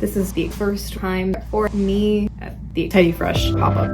This is the first time for me at the Teddy Fresh pop-up.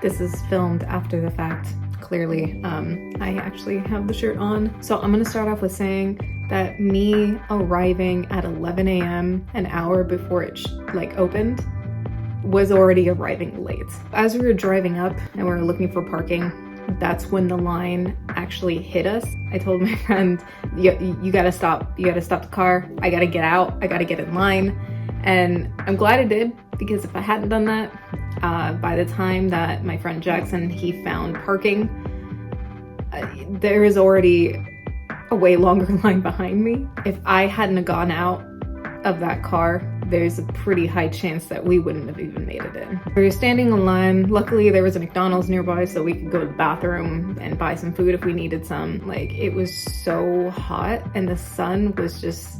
This is filmed after the fact, clearly. I actually have the shirt on. So I'm gonna start off with saying that me arriving at 11 a.m. an hour before it opened was already arriving late. As we were driving up and we were looking for parking, that's when the line actually hit us. I told my friend, you gotta stop the car. I gotta get out, I gotta get in line. And I'm glad I did, because if I hadn't done that, by the time that my friend Jackson, he found parking, there is already a way longer line behind me. If I hadn't gone out of that car, there's a pretty high chance that we wouldn't have even made it in. We were standing in line. Luckily, there was a McDonald's nearby, so we could go to the bathroom and buy some food if we needed some. It was so hot, and the sun was just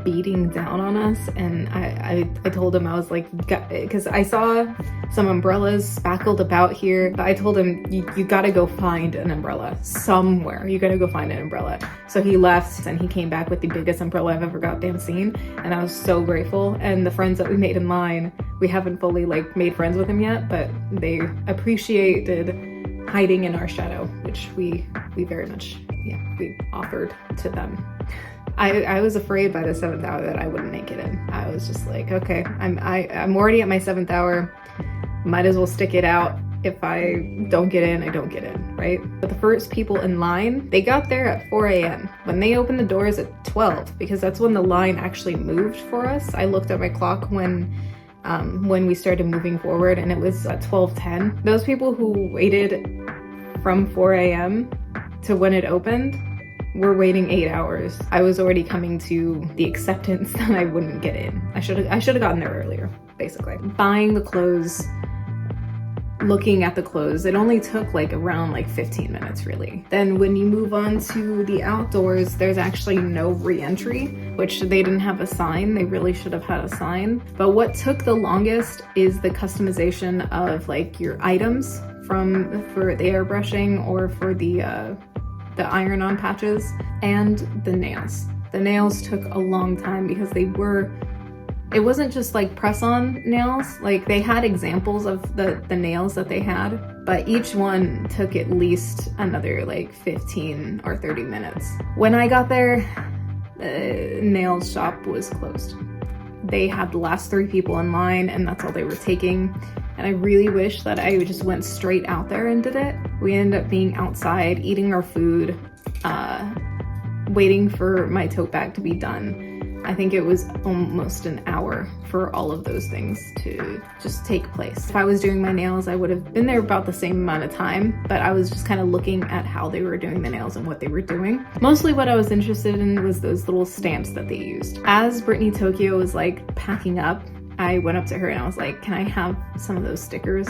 beating down on us, and I told him, I was like, because I saw some umbrellas spackled about here, but I told him, you gotta go find an umbrella somewhere. You gotta go find an umbrella. So he left, and he came back with the biggest umbrella I've ever goddamn seen, and I was so grateful. And the friends that we made in line, we haven't fully made friends with them yet, but they appreciated hiding in our shadow, which we very much, we offered to them. I was afraid by the 7th hour that I wouldn't make it in. I was just like, okay, I'm already at my 7th hour. Might as well stick it out. If I don't get in, I don't get in, right? But the first people in line, they got there at 4 a.m. When they opened the doors at 12, because that's when the line actually moved for us. I looked at my clock when we started moving forward, and it was at 12:10. Those people who waited from 4 a.m. to when it opened, we're waiting 8 hours. I was already coming to the acceptance that I wouldn't get in. I should have gotten there earlier, basically. Buying the clothes, looking at the clothes, it only took around 15 minutes really. Then when you move on to the outdoors, there's actually no re-entry, which they didn't have a sign. They really should have had a sign. But what took the longest is the customization of your items for the airbrushing or for the iron-on patches, and the nails. The nails took a long time because it wasn't just press-on nails. They had examples of the nails that they had, but each one took at least another 15 or 30 minutes. When I got there, the nail shop was closed. They had the last 3 people in line, and that's all they were taking. And I really wish that I just went straight out there and did it. We ended up being outside, eating our food, waiting for my tote bag to be done. I think it was almost an hour for all of those things to just take place. If I was doing my nails, I would have been there about the same amount of time, but I was just kind of looking at how they were doing the nails and what they were doing. Mostly what I was interested in was those little stamps that they used. As Brittany Tokyo was packing up, I went up to her and I was like, can I have some of those stickers?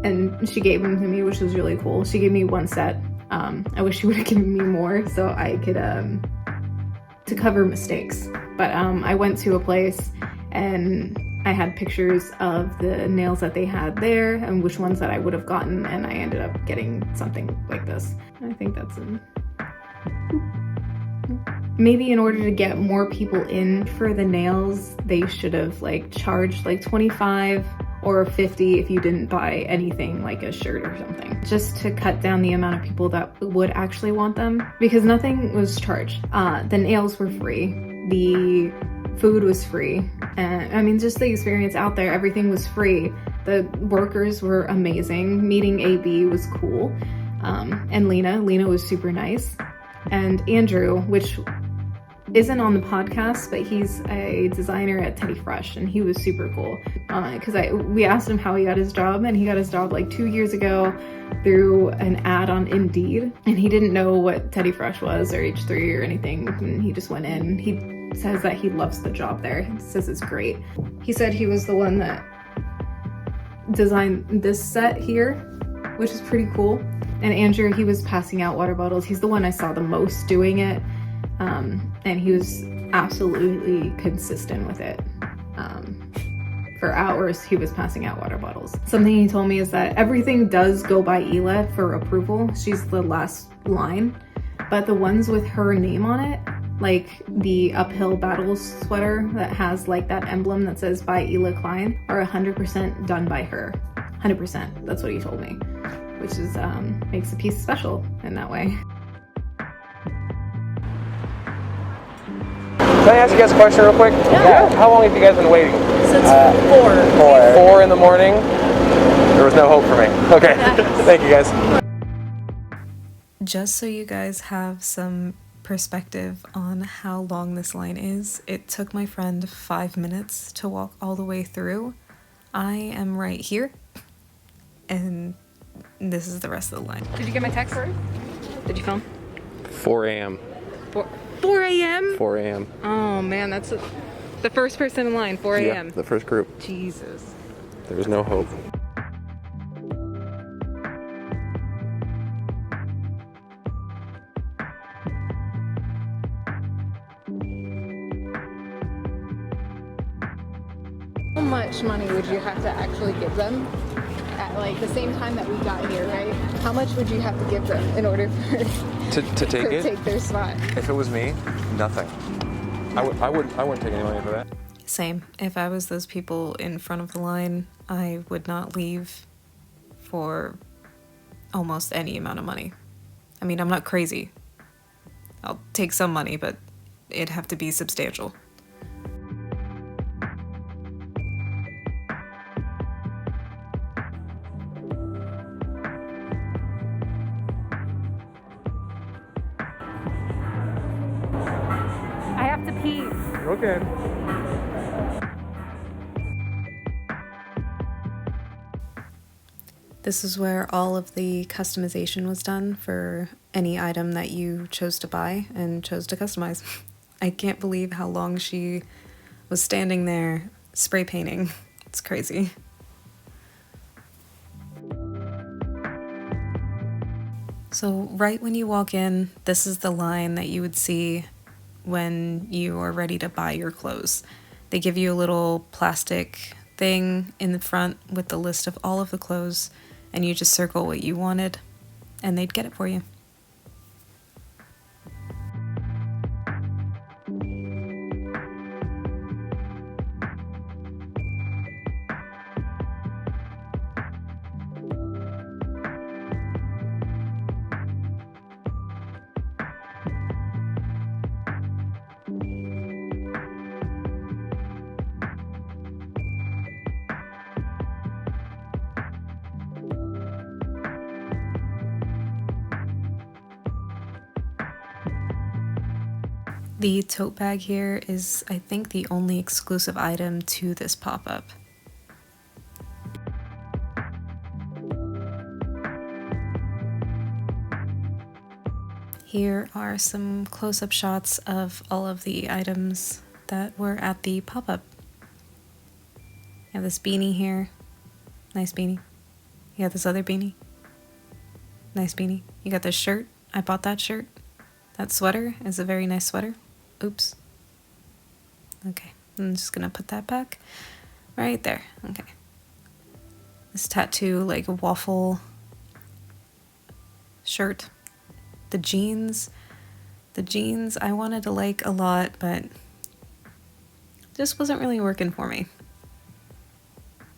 And she gave them to me, which was really cool. She gave me 1 set. I wish she would have given me more so I could, to cover mistakes. But I went to a place and I had pictures of the nails that they had there and which ones that I would have gotten, and I ended up getting something like this. I think that's maybe in order to get more people in for the nails, they should have charged 25 or 50 if you didn't buy anything like a shirt or something, just to cut down the amount of people that would actually want them, because nothing was charged. The nails were free, the food was free, and just the experience out there, everything was free. The workers were amazing. Meeting AB was cool, and Lena was super nice, and Andrew, which isn't on the podcast, but he's a designer at Teddy Fresh, and he was super cool. Because we asked him how he got his job, and he got his job 2 years ago through an ad on Indeed, and he didn't know what Teddy Fresh was or H3 or anything, and he just went in. He says that he loves the job there. He says it's great. He said he was the one that designed this set here, which is pretty cool. And Andrew, he was passing out water bottles. He's the one I saw the most doing it, and he was absolutely consistent with it. For hours, he was passing out water bottles. Something he told me is that everything does go by Ela for approval. She's the last line, but the ones with her name on it, like the uphill battles sweater that has like that emblem that says by Ela Klein, are 100% done by her. 100%. That's what he told me, which is makes the piece special in that way. Can I ask you guys a question real quick? Yeah. How long have you guys been waiting? Since 4. 4 in the morning? There was no hope for me. Okay. Thank you guys. Just so you guys have some perspective on how long this line is, it took my friend 5 minutes to walk all the way through. I am right here, and this is the rest of the line. Did you get my text? Did you film? 4 a.m. 4 a.m.? 4 a.m. Oh man, that's the first person in line, 4 a.m. Yeah, the first group. Jesus. There was no hope. How much money would you have to actually give them at like the same time that we got here, right? How much would you have to give them in order for To take it? take their spot? If it was me, nothing. I wouldn't take any money for that. Same. If I was those people in front of the line, I would not leave for almost any amount of money. I mean, I'm not crazy. I'll take some money, but it'd have to be substantial. I have to pee. Okay. This is where all of the customization was done for any item that you chose to buy and chose to customize. I can't believe how long she was standing there spray painting. It's crazy. So right when you walk in, this is the line that you would see when you are ready to buy your clothes. They give you a little plastic thing in the front with the list of all of the clothes, and you just circle what you wanted, and they'd get it for you. The tote bag here is, I think, the only exclusive item to this pop-up. Here are some close-up shots of all of the items that were at the pop-up. You have this beanie here. Nice beanie. You got this other beanie. Nice beanie. You got this shirt. I bought that shirt. That sweater is a very nice sweater. Oops. Okay, I'm just gonna put that back right there. Okay. This tattoo, like a waffle shirt. The jeans I wanted to like a lot, but just wasn't really working for me.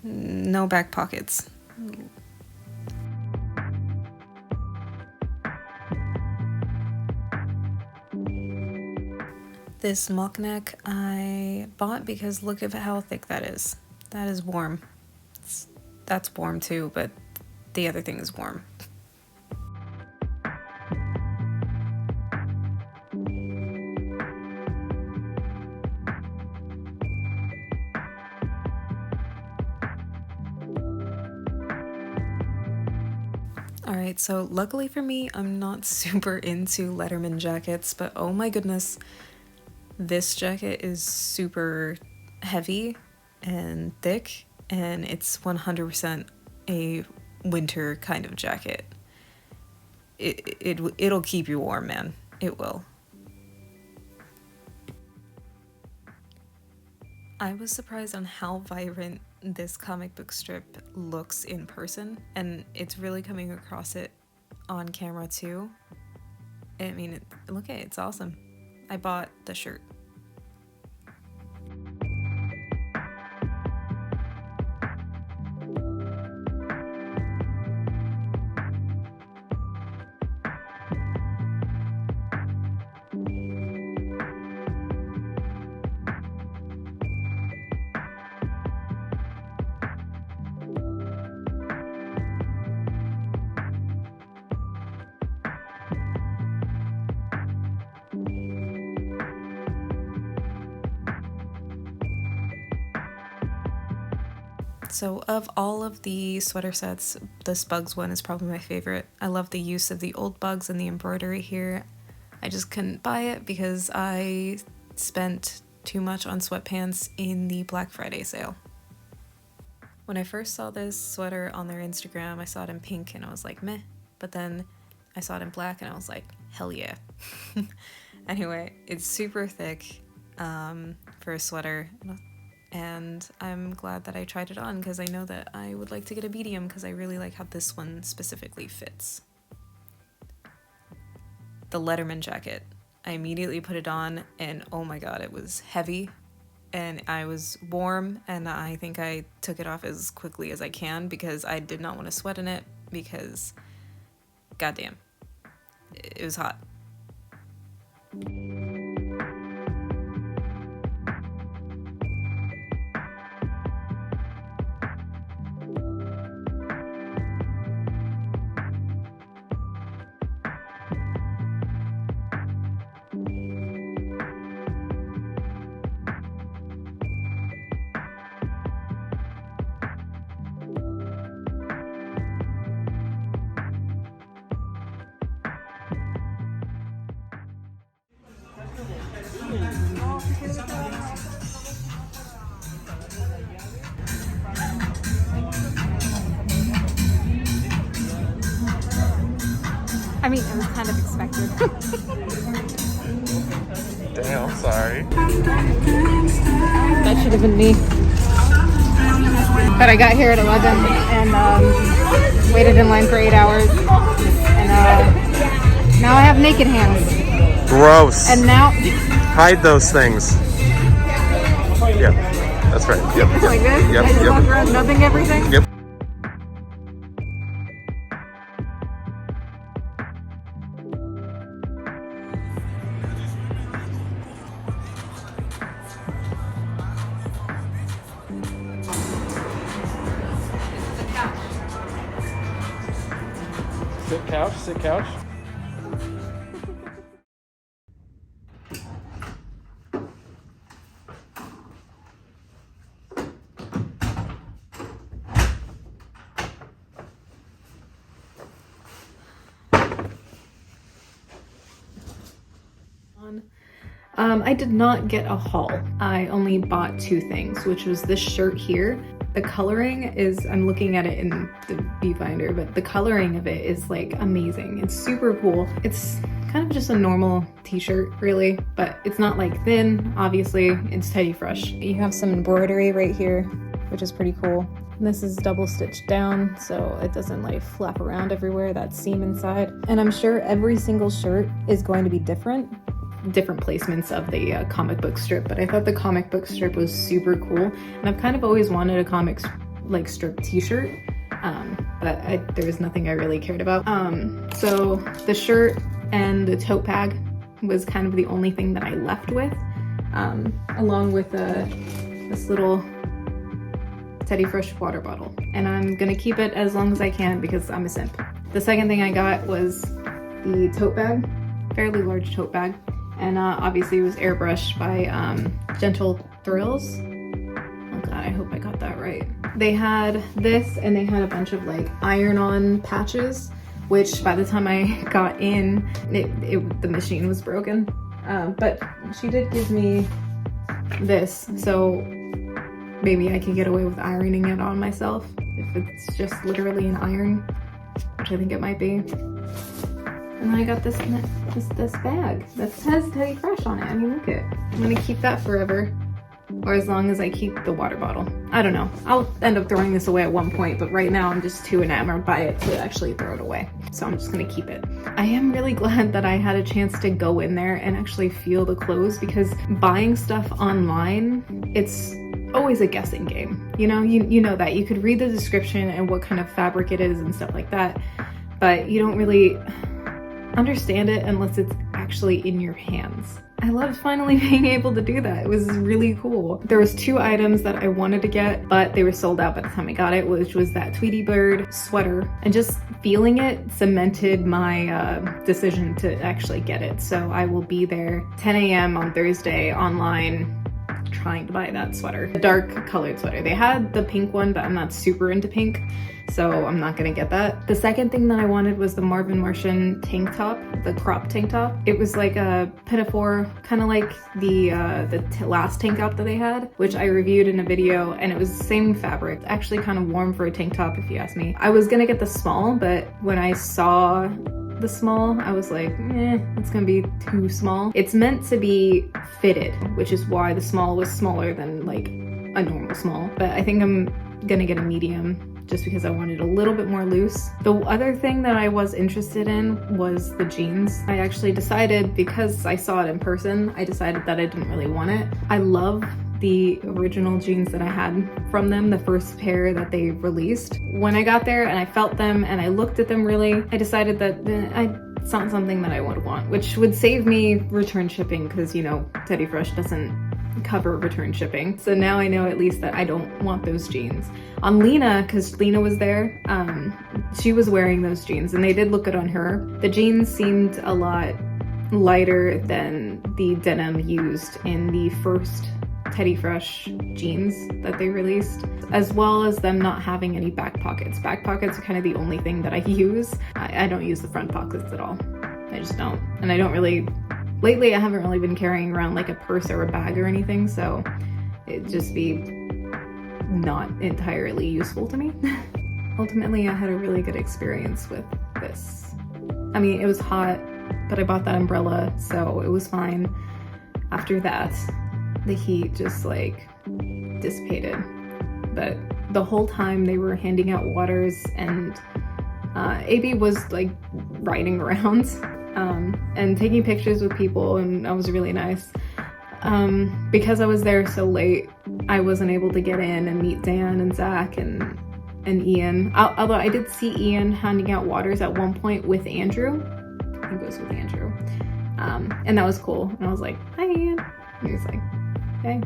No back pockets. This mock neck I bought because look at how thick that is. That is warm. That's warm too, but the other thing is warm. Alright, so luckily for me, I'm not super into Letterman jackets, but oh my goodness, this jacket is super heavy and thick, and it's 100% a winter kind of jacket. It'll keep you warm, man. It will. I was surprised on how vibrant this comic book strip looks in person, and it's really coming across it on camera too. I mean, look at it, it's awesome. I bought the shirt. So of all of the sweater sets, this Bugs one is probably my favorite. I love the use of the old Bugs and the embroidery here. I just couldn't buy it because I spent too much on sweatpants in the Black Friday sale. When I first saw this sweater on their Instagram, I saw it in pink and I was like, meh. But then I saw it in black and I was like, hell yeah. Anyway, it's super thick for a sweater. And I'm glad that I tried it on because I know that I would like to get a medium because I really like how this one specifically fits. The Letterman jacket. I immediately put it on and oh my god, it was heavy and I was warm, and I think I took it off as quickly as I can because I did not want to sweat in it because goddamn, it was hot. I mean, it was kind of expected. Damn, I'm sorry. That should have been me. But I got here at 11 and waited in line for 8 hours. And now I have naked hands. Gross. And now... Hide those things. Yeah, that's right. Yep. like this? Yep. I just Yep. walk around nubbing everything? Yep. Sit couch, sit couch. I did not get a haul. I only bought 2 things, which was this shirt here. The coloring is, I'm looking at it in the viewfinder, but the coloring of it is like amazing. It's super cool. It's kind of just a normal t-shirt really, but it's not like thin, obviously. It's Teddy Fresh. You have some embroidery right here, which is pretty cool. And this is double stitched down, so it doesn't like flap around everywhere, that seam inside. And I'm sure every single shirt is going to be different placements of the comic book strip, but I thought the comic book strip was super cool, and I've kind of always wanted a comic like strip t-shirt, but there was nothing I really cared about. So the shirt and the tote bag was kind of the only thing that I left with, along with this little Teddy Fresh water bottle, and I'm gonna keep it as long as I can because I'm a simp. The second thing I got was the tote bag, fairly large tote bag. And obviously it was airbrushed by Gentle Thrills. Oh god, I hope I got that right. They had this and they had a bunch of like iron-on patches which by the time I got in, the machine was broken. But she did give me this, so maybe I can get away with ironing it on myself if it's just literally an iron, which I think it might be. And then I got this bag that has Teddy Fresh on it. I mean, look at it. I'm gonna keep that forever, or as long as I keep the water bottle. I don't know. I'll end up throwing this away at one point, but right now I'm just too enamored by it to actually throw it away. So I'm just gonna keep it. I am really glad that I had a chance to go in there and actually feel the clothes, because buying stuff online, it's always a guessing game. You know, you know that. You could read the description and what kind of fabric it is and stuff like that, but you don't really understand it unless it's actually in your hands. I loved finally being able to do that. It was really cool. There was 2 items that I wanted to get, but they were sold out by the time I got it, which was that Tweety Bird sweater, and just feeling it cemented my decision to actually get it. So I will be there 10 a.m. on Thursday online trying to buy that sweater. The dark colored sweater. They had the pink one, but I'm not super into pink, so I'm not gonna get that. The second thing that I wanted was the Marvin Martian tank top, the crop tank top. It was like a pinafore, kind of like the last tank top that they had, which I reviewed in a video, and it was the same fabric. Actually kind of warm for a tank top if you ask me. I was gonna get the small, but when I saw the small, I was like, it's gonna be too small. It's meant to be fitted, which is why the small was smaller than like a normal small. But I think I'm gonna get a medium just because I wanted a little bit more loose. The other thing that I was interested in was the jeans. I actually decided, because I saw it in person, I decided that I didn't really want it. I love the original jeans that I had from them, the first pair that they released. When I got there and I felt them and I looked at them really, I decided that it's not something that I would want, which would save me return shipping, because, you know, Teddy Fresh doesn't cover return shipping. So now I know at least that I don't want those jeans. On Lena, because Lena was there, she was wearing those jeans and they did look good on her. The jeans seemed a lot lighter than the denim used in the first Teddy Fresh jeans that they released, as well as them not having any back pockets. Back pockets are kind of the only thing that I use. I don't use the front pockets at all. I just don't. And I don't really, lately I haven't really been carrying around like a purse or a bag or anything, so it'd just be not entirely useful to me. Ultimately, I had a really good experience with this. I mean, it was hot, but I bought that umbrella, so it was fine. After that, the heat just like dissipated. But the whole time they were handing out waters, and AB was like riding around and taking pictures with people, and that was really nice. Because I was there so late, I wasn't able to get in and meet Dan and Zach and Ian. Although I did see Ian handing out waters at one point with Andrew. I think it was with Andrew. And that was cool. And I was like, hi Ian. And he was like, okay.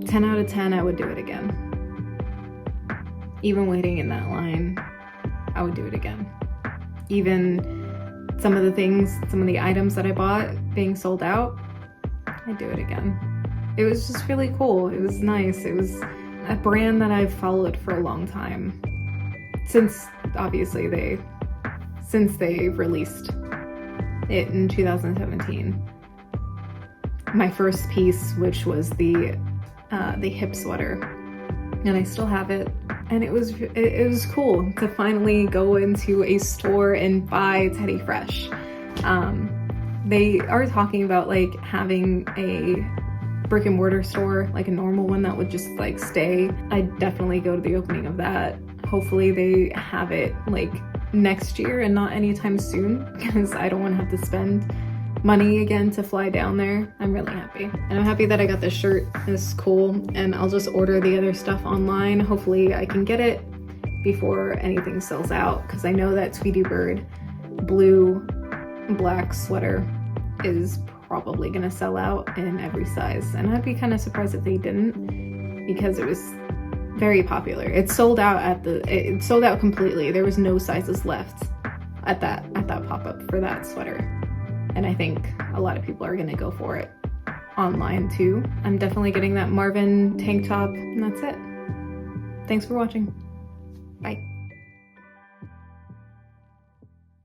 10 out of 10, I would do it again. Even waiting in that line, I would do it again. Even some of the items that I bought being sold out, I'd do it again. It was just really cool. It was nice. It was a brand that I've followed for a long time. Since they released it in 2017. My first piece, which was the hip sweater, and I still have it, and it was cool to finally go into a store and buy Teddy Fresh. They are talking about like having a brick and mortar store, like a normal one that would just like stay. I'd definitely go to the opening of that. Hopefully they have it like next year and not anytime soon, because I don't want to have to spend money again to fly down there. I'm really happy. And I'm happy that I got this shirt. It's cool. And I'll just order the other stuff online. Hopefully I can get it before anything sells out, because I know that Tweety Bird blue black sweater is probably gonna sell out in every size. And I'd be kind of surprised if they didn't, because it was very popular. It sold out it sold out completely. There was no sizes left at that pop-up for that sweater. And I think a lot of people are gonna go for it online too. I'm definitely getting that Marvin tank top, and that's it. Thanks for watching. Bye.